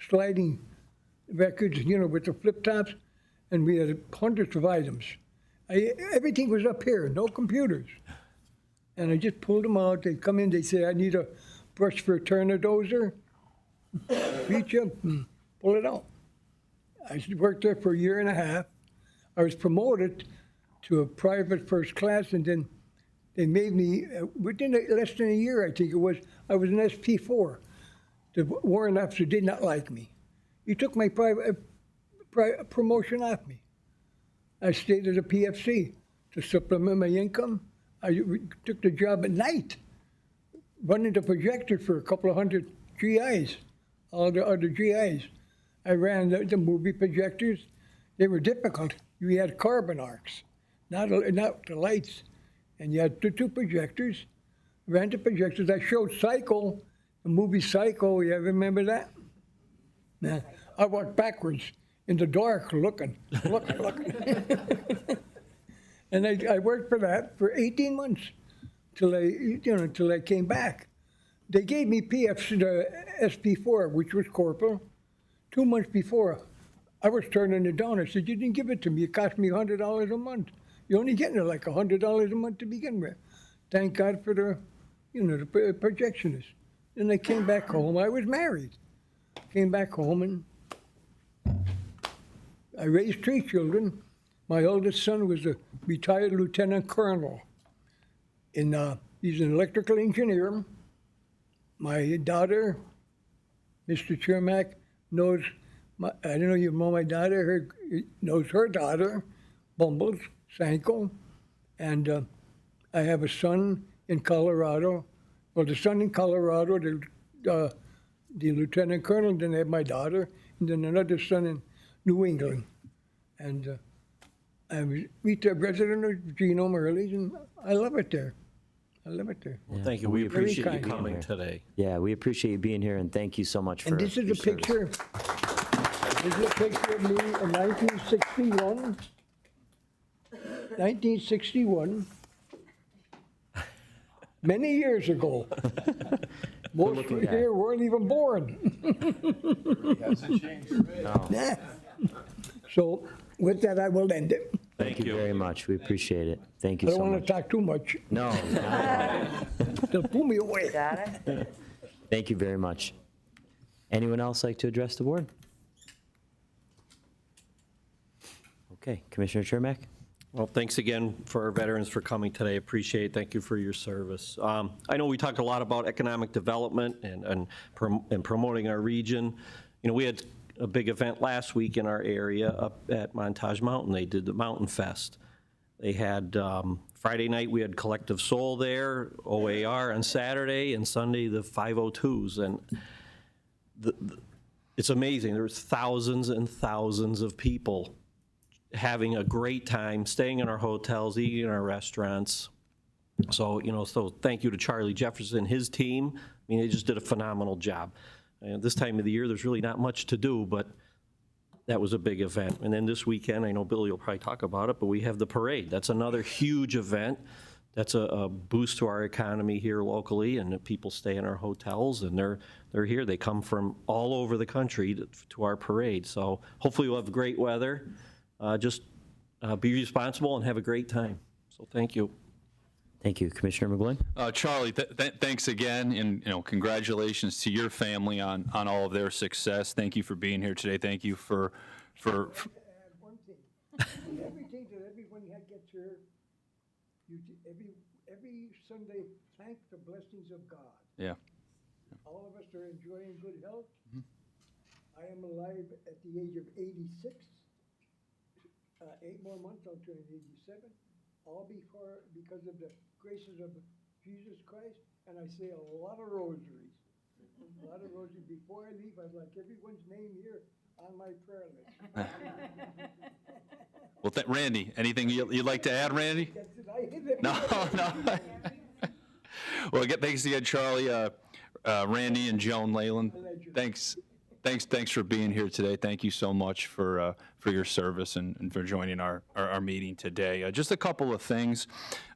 sliding records, you know, with the flip tops, and we had hundreds of items. Everything was up here, no computers. And I just pulled them out. They come in, they say, I need a brush for a turner dozer. Reach up and pull it out. I worked there for a year and a half. I was promoted to a private first class, and then they made me, within less than a year, I think it was, I was an SP4. The warrant officer did not like me. He took my promotion off me. I stayed at a PFC to supplement my income. I took the job at night, running the projector for a couple of hundred GIs, all the other GIs. I ran the movie projectors. They were difficult. You had carbon arcs, not the lights. And you had two projectors, ran the projectors. I showed Psycho, the movie Psycho. You remember that? Nah, I walked backwards in the dark, looking. And I worked for that for 18 months till I came back. They gave me PFC, the SP4, which was corporal. 2 months before, I was turning it down. I said, you didn't give it to me. It cost me $100 a month. You're only getting like $100 a month to begin with. Thank God for the projectionist. Then I came back home. I was married. Came back home and I raised 3 children. My oldest son was a retired lieutenant colonel. He's an electrical engineer. My daughter, Mr. Chermak, knows, I don't know if you know my daughter, knows her daughter, Bumbles, Sanko. And I have a son in Colorado. Well, the son in Colorado, the lieutenant colonel, then I have my daughter, and then another son in New England. And I'm a resident of Genome Early, and I love it there. I love it there. Well, thank you. We Very appreciate you kind. coming today. Yeah, we appreciate you being here, and thank you so much for And this is your a picture. This is a picture of me in 1961. 1961. Many years ago. Most looking guy. here weren't even born. Hasn't changed a bit. Yeah. So with that, I will end it. Thank you very much. We appreciate it. Thank I you don't so want much. to talk too much. No, They'll pull me away. thank you very much. Anyone else like to address the board? Okay, Commissioner Chermak? Well, thanks again for our veterans for coming today. Appreciate it. Thank you for your service. I know we talked a lot about economic development and promoting our region. You know, we had a big event last week in our area up at Montage Mountain. They did the Mountain Fest. They had Friday night, we had Collective Soul there, OAR on Saturday, and Sunday, the 502s. And it's amazing. There was thousands and thousands of people having a great time, staying in our hotels, eating in our restaurants. So, so thank you to Charlie Jefferson, his team. I mean, they just did a phenomenal job. And this time of the year, there's really not much to do, but that was a big event. And then this weekend, I know Billy will probably talk about it, but we have the parade. That's another huge event. That's a boost to our economy here locally, and people stay in our hotels, and they're here. They come from all over the country to our parade. So hopefully we'll have great weather. Just be responsible and have a great time. So thank you. Thank you. Commissioner McGloin? Charlie, thanks again, and congratulations to your family on all of their success. Thank you for being here today. Thank you for Everything that everyone gets here, every Sunday thank the blessings of God. Yeah. All of us are enjoying good health. I am alive at the age of 86. 8 more months, I'll turn 87. All because of the graces of Jesus Christ, and I say a lot of rosaries. A lot of rosaries. Before I leave, I'd like everyone's name here on my prayer list. Well, Randy, anything you'd like to add, Randy? That's it. I hit it. No. Well, thanks again, Charlie, Randy, and Joan Leyland. Thanks for being here today. Thank you so much for your service and for joining our meeting today. Just a couple of things.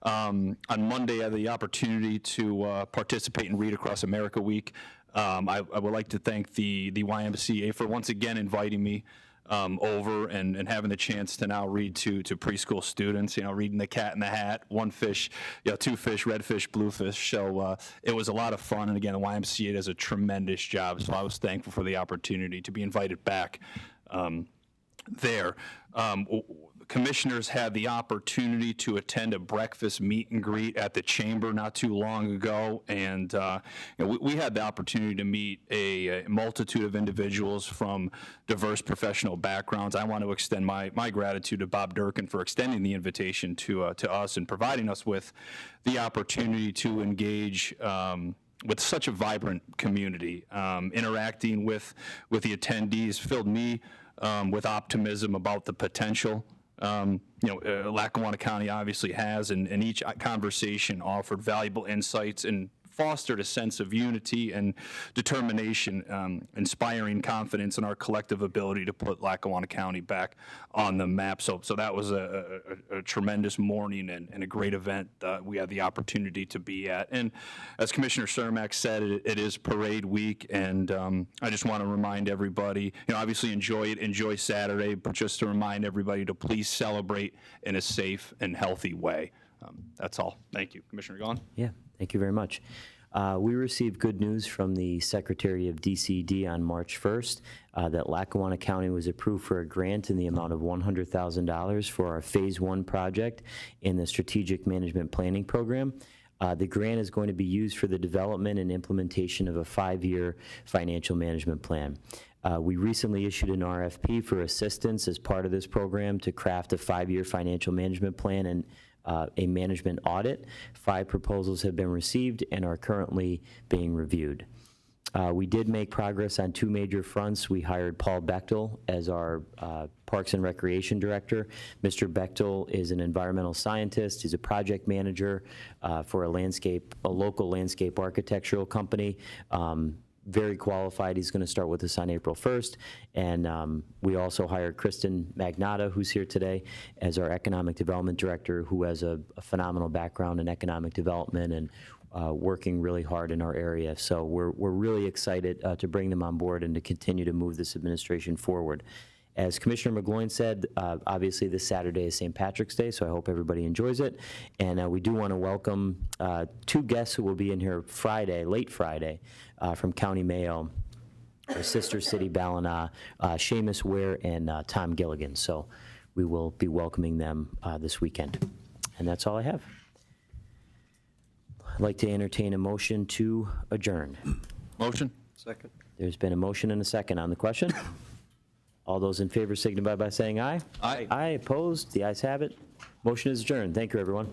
On Monday, I had the opportunity to participate in Read Across America Week. I would like to thank the YMCA for once again inviting me over and having the chance to now read to preschool students, reading The Cat in the Hat, one fish, two fish, red fish, blue fish. So it was a lot of fun. And again, the YMCA does a tremendous job. So I was thankful for the opportunity to be invited back there. Commissioners had the opportunity to attend a breakfast meet and greet at the chamber not too long ago, and we had the opportunity to meet a multitude of individuals from diverse professional backgrounds. I want to extend my gratitude to Bob Durkin for extending the invitation to us and providing us with the opportunity to engage with such a vibrant community. Interacting with the attendees filled me with optimism about the potential Lackawanna County obviously has, and each conversation offered valuable insights and fostered a sense of unity and determination, inspiring confidence in our collective ability to put Lackawanna County back on the map. So that was a tremendous morning and a great event we had the opportunity to be at. And as Commissioner Chermak said, it is parade week, and I just want to remind everybody, obviously enjoy Saturday, but just to remind everybody to please celebrate in a safe and healthy way. That's all. Thank you. Commissioner Gaughan? Yeah, thank you very much. We received good news from the Secretary of DCD on March 1st that Lackawanna County was approved for a grant in the amount of $100,000 for our Phase 1 project in the Strategic Management Planning Program. The grant is going to be used for the development and implementation of a 5-year financial management plan. We recently issued an RFP for assistance as part of this program to craft a 5-year financial management plan and a management audit. 5 proposals have been received and are currently being reviewed. We did make progress on 2 major fronts. We hired Paul Bechtel as our Parks and Recreation Director. Mr. Bechtel is an environmental scientist. He's a project manager for a local landscape architectural company. Very qualified. He's going to start with us on April 1st. And we also hired Kristen Magnata, who's here today, as our Economic Development Director, who has a phenomenal background in economic development and working really hard in our area. So we're really excited to bring them on board and to continue to move this administration forward. As Commissioner McGloin said, obviously this Saturday is St. Patrick's Day, so I hope everybody enjoys it. And we do want to welcome 2 guests who will be in here Friday, late Friday, from County Mayo, our sister city Ballina, Seamus Ware and Tom Gilligan. So we will be welcoming them this weekend. And that's all I have. I'd like to entertain a motion to adjourn. Motion? Second. There's been a motion and a second on the question. All those in favor signify by saying aye. Aye. Aye, opposed? The ayes have it. Motion is adjourned. Thank you, everyone.